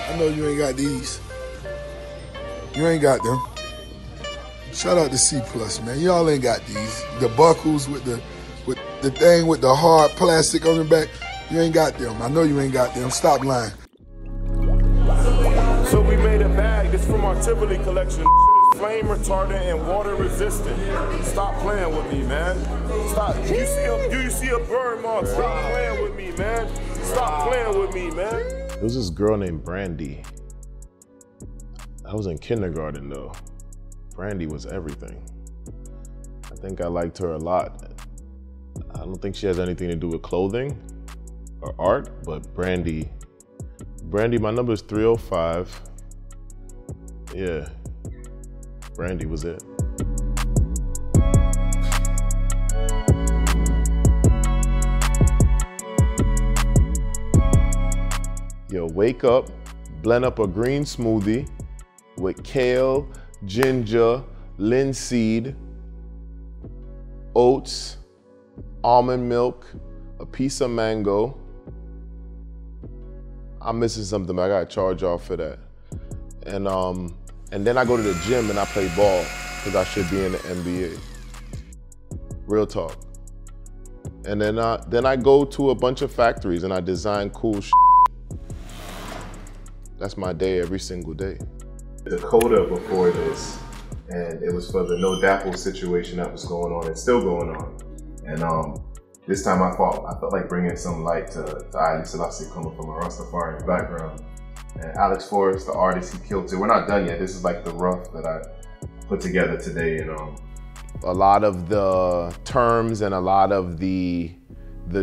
I know you ain't got these. You ain't got them. Shout out to C+, man. Y'all ain't got these. The buckles with the thing with the hard plastic on the back. You ain't got them. I know you ain't got them. Stop lying. So we made a bag. This from our Tivoli collection. Flame retardant and water resistant. Stop playing with me, man. Stop. You see a burn mark. Stop playing with me, man. Stop playing with me, man. There was this girl named Brandy. I was in kindergarten though. Brandy was everything. I think I liked her a lot. I don't think she has anything to do with clothing or art, but Brandy, my number is 305. Yeah, Brandy was it. Yo, wake up, blend up a green smoothie with kale, ginger, linseed, oats, almond milk, a piece of mango. I'm missing something, but I gotta charge off for that. And then I go to the gym and I play ball because I should be in the NBA. Real talk. And then I go to a bunch of factories and I design cool shit. That's my day every single day. Dakota before this, and it was for the No Dapple situation that was going on and still going on. And this time I felt like bringing some light to Haile Selassie coming from a Rastafarian background. And Alex Forrest, the artist, he killed it. We're not done yet. This is like the rough that I put together today. And a lot of the terms and a lot of the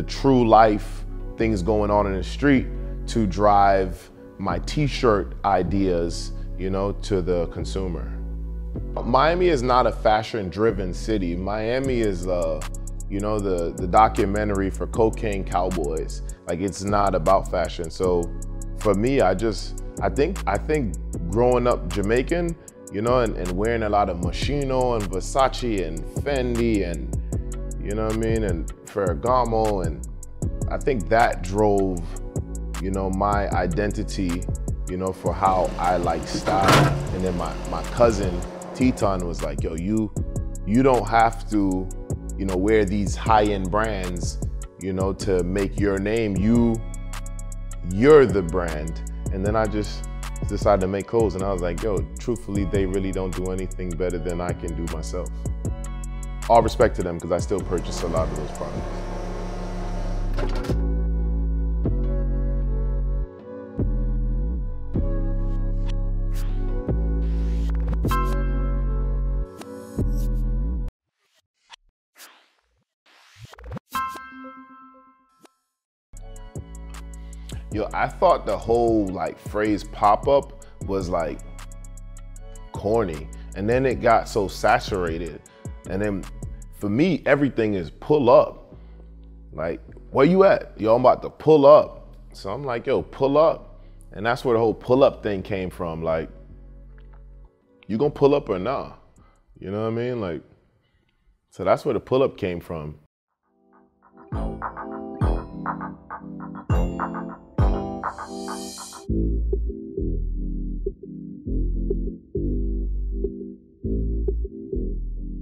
true life things going on in the street to drive my t-shirt ideas, you know, to the consumer. Miami is not a fashion-driven city. Miami is, you know, the documentary for Cocaine Cowboys. Like, it's not about fashion. So for me, I think growing up Jamaican, you know, and wearing a lot of Moschino and Versace and Fendi and, you know what I mean, and Ferragamo, and I think that drove, you know, my identity, you know, for how I like style. And then my cousin, Teton, was like, yo, you don't have to, you know, wear these high-end brands, you know, to make your name. You're the brand. And then I just decided to make clothes, and I was like, yo, truthfully, they really don't do anything better than I can do myself. All respect to them, because I still purchase a lot of those products. Yo, I thought the whole like phrase pop-up was like corny, and then it got so saturated. And then for me, everything is pull up. Like, where you at? Yo, I'm about to pull up. So I'm like, yo, pull up. And that's where the whole pull up thing came from. Like, you gonna pull up or nah? You know what I mean? Like, so that's where the pull up came from.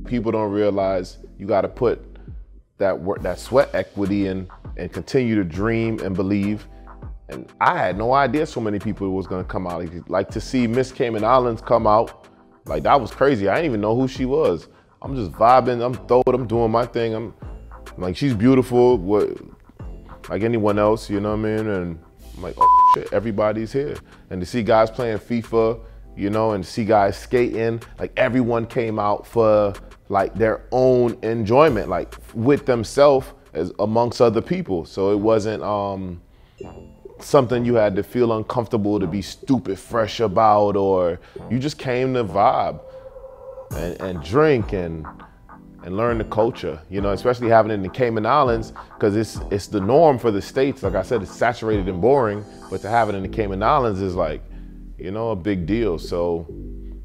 People don't realize you got to put that work, that sweat equity in, and continue to dream and believe. And I had no idea so many people was gonna come out. Like to see Miss Cayman Islands come out, like that was crazy. I didn't even know who she was. I'm just vibing, I'm throwing, I'm doing my thing. I'm like, she's beautiful, like anyone else, you know what I mean? And I'm like, oh shit, everybody's here. And to see guys playing FIFA, you know, and to see guys skating, like everyone came out for like their own enjoyment, like with themselves as amongst other people. So it wasn't something you had to feel uncomfortable to be stupid fresh about, or you just came to vibe and drink and and learn the culture, you know, especially having it in the Cayman Islands, because it's the norm for the States. Like I said, it's saturated and boring, but to have it in the Cayman Islands is like, you know, a big deal. So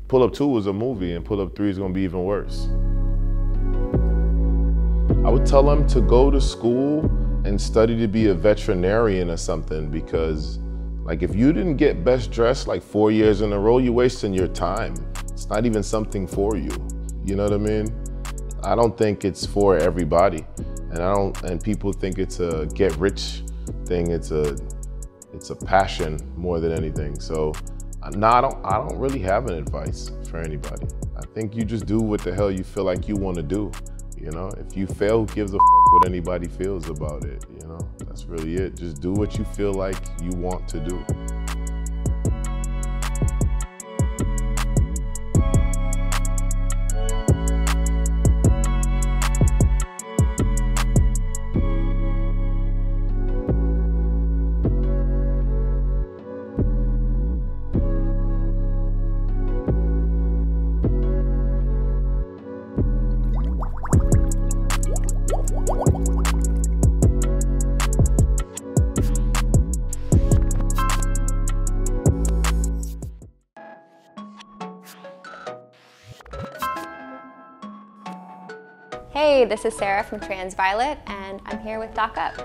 Pull Up 2 was a movie, and Pull Up 3 is gonna be even worse. I would tell them to go to school and study to be a veterinarian or something, because like if you didn't get best dressed like 4 years in a row, you're wasting your time. It's not even something for you. You know what I mean? I don't think it's for everybody. And people think it's a get rich thing. It's a passion more than anything. So no, I don't really have an advice for anybody. I think you just do what the hell you feel like you want to do. You know, if you fail, who gives a fuck what anybody feels about it? You know, that's really it. Just do what you feel like you want to do. Hey, this is Sarah from Transviolet, and I'm here with Doc Up.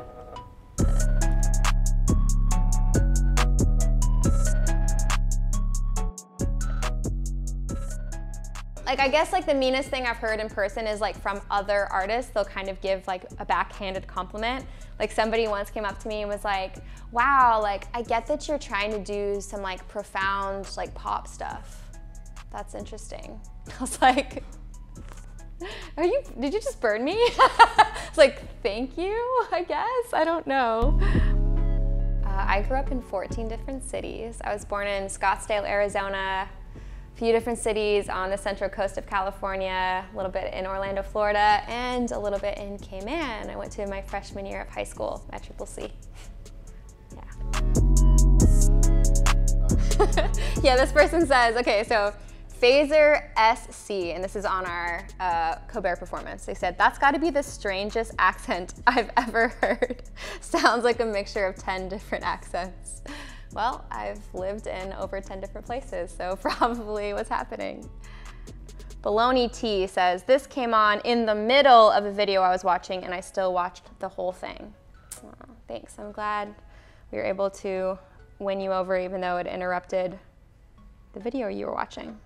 Like, I guess like the meanest thing I've heard in person is like from other artists, they'll kind of give like a backhanded compliment. Like somebody once came up to me and was like, wow, like I get that you're trying to do some like profound like pop stuff. That's interesting. I was like, did you just burn me? It's like, thank you, I guess, I don't know. I grew up in 14 different cities. I was born in Scottsdale, Arizona, a few different cities on the central coast of California, a little bit in Orlando, Florida, and a little bit in Cayman. I went to my freshman year of high school at CCC. Yeah. Yeah, this person says, okay, so Phaser SC, and this is on our Colbert performance. They said, that's gotta be the strangest accent I've ever heard. Sounds like a mixture of 10 different accents. Well, I've lived in over 10 different places, so probably what's happening. Baloney T says, this came on in the middle of a video I was watching and I still watched the whole thing. Oh, thanks, I'm glad we were able to win you over even though it interrupted the video you were watching.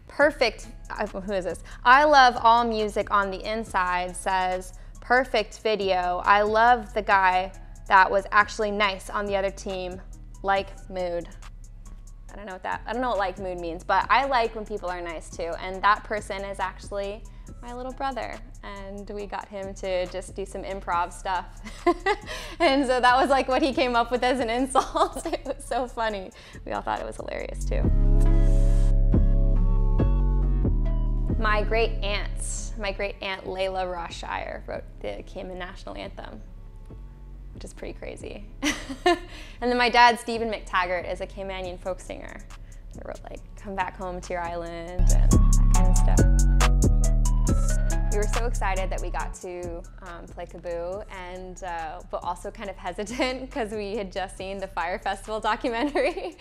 Perfect, who is this? I love all music on the inside says, perfect video. I love the guy that was actually nice on the other team, like mood. I don't know what like mood means, but I like when people are nice too. And that person is actually my little brother. And we got him to just do some improv stuff. And so that was like what he came up with as an insult. It was so funny. We all thought it was hilarious too. My great aunt Layla Rothshire wrote the Cayman National Anthem, which is pretty crazy. And then my dad, Stephen McTaggart, is a Caymanian folk singer. He wrote like Come Back Home to Your Island and that kind of stuff. We were so excited that we got to play Kaboo, and but also kind of hesitant because we had just seen the Fire Festival documentary.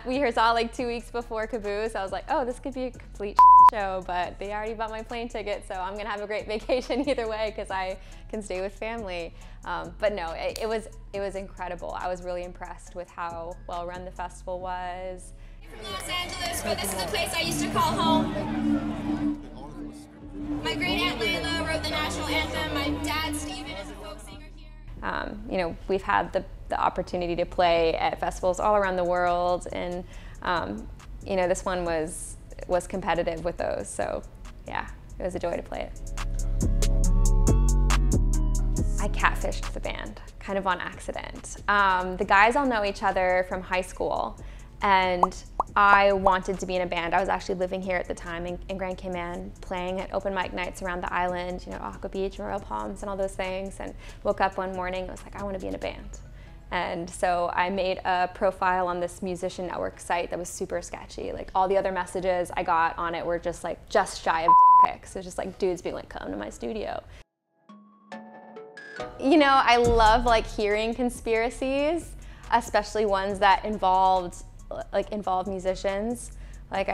We saw like 2 weeks before Kaboo, so I was like, oh, this could be a complete show, but they already bought my plane ticket, so I'm gonna have a great vacation either way because I can stay with family. But no, it was incredible. I was really impressed with how well run the festival was. I'm from Los Angeles, where this is the place I used to call home. My great aunt Layla wrote the national anthem. My dad, Stephen, is a folk singer here. You know, we've had the opportunity to play at festivals all around the world, and you know, this one was competitive with those. So yeah, it was a joy to play it. I catfished the band, kind of on accident. The guys all know each other from high school, and I wanted to be in a band. I was actually living here at the time in Grand Cayman, playing at open mic nights around the island, you know, Aqua Beach and Royal Palms and all those things, and woke up one morning and was like, I want to be in a band. And so I made a profile on this musician network site that was super sketchy. Like all the other messages I got on it were just like just shy of dick pics. It was just like dudes being like, come to my studio. You know, I love like hearing conspiracies, especially ones that involve musicians. Like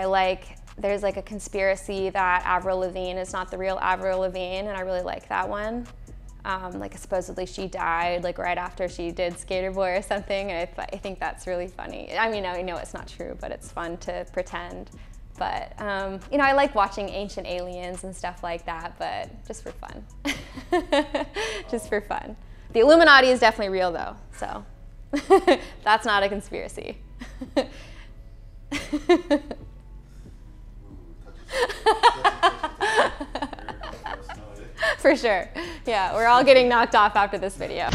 there's like a conspiracy that Avril Lavigne is not the real Avril Lavigne, and I really like that one. Like supposedly she died like right after she did Skater Boy or something, and I think that's really funny. I mean, I know it's not true, but it's fun to pretend. But you know, I like watching Ancient Aliens and stuff like that, but just for fun. Just for fun. The Illuminati is definitely real though, so that's not a conspiracy. For sure. Yeah, we're all getting knocked off after this video.